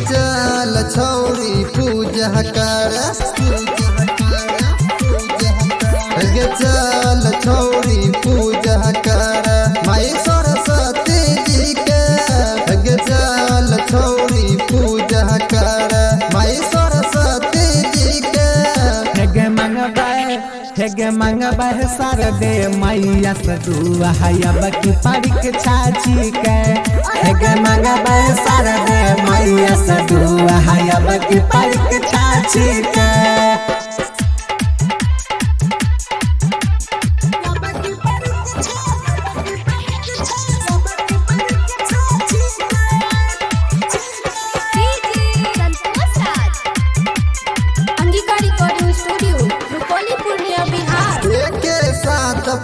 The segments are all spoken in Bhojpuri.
चल छौरी पूजा कर चल छौरी पूजा कर माई सरस्वती जी के चल छौरी पूजा कर माई सरस्वती जी के हेगे मंगबा शारदे मैया सदुआ हयब की परीक छाची के हेगे मंगबा शारदे मैया सदुआ हयब की परीक छाची के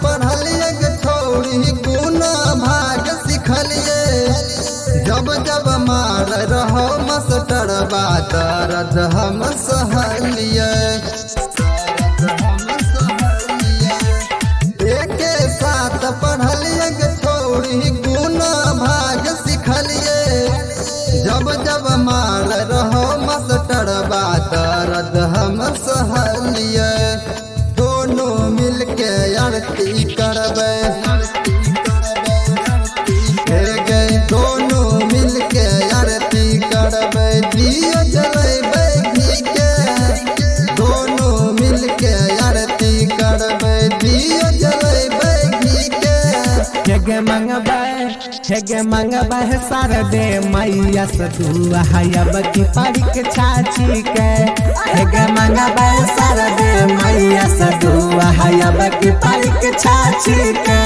पढ़लिए छौरी गुना भाग सिखलिए जब जब मार रहो मास्टर दर्द हम सहलिए एक साथ पढ़लिए छौरी गुना भाग सिखलिए जब जब मार रहो मास्टर दर्द हम सहलिए दोनों मिलके आरती करबे दोनों मिलके आरती करबे दियो जलेबे घी के दोनों मिलके आरती करबे दियो जलेबे घी के हेगे मंगबा शारदे मैया सदुआ हयब की परीक छाची के हेगे मंगबा शारदे मैया सदुआ हयब की परीक छाची के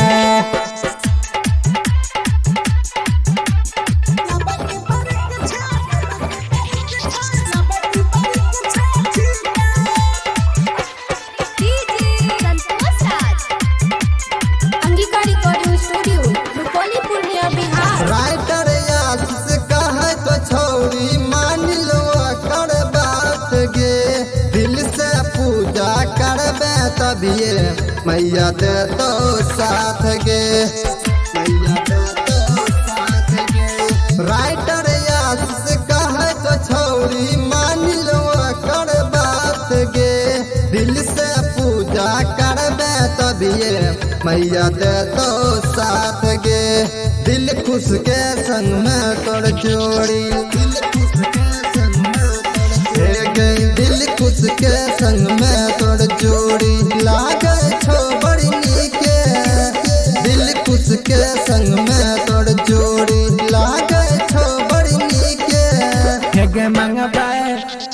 राइटर आशीष कहे तो छौरी मान लो कर बात गे दिल से पूजा करबे तभिए मैया दे तो साथ गे राइटर आशीष कहे तो छौरी मान लो कर बात गे दिल से पूजा करबे तभिए मैया दे तो साथ गे दिल खुश के संग में तोड़ जोड़ी दिल खुश के संग में तोड़ जोड़ी लागे छो बड़ी नीके दिल खुश के संग में तोड़ जोड़ी लागे छो बड़ी नीके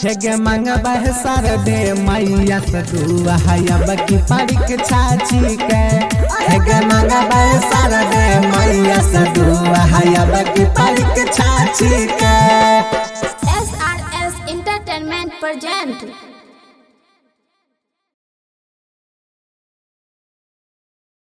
हेगे मंगबा शारदे मैया सदुआ हयब की परीक छाची के हेगे मंगबा शारदे मैया सदुआ हयब की परीक छाची के SRS Entertainment present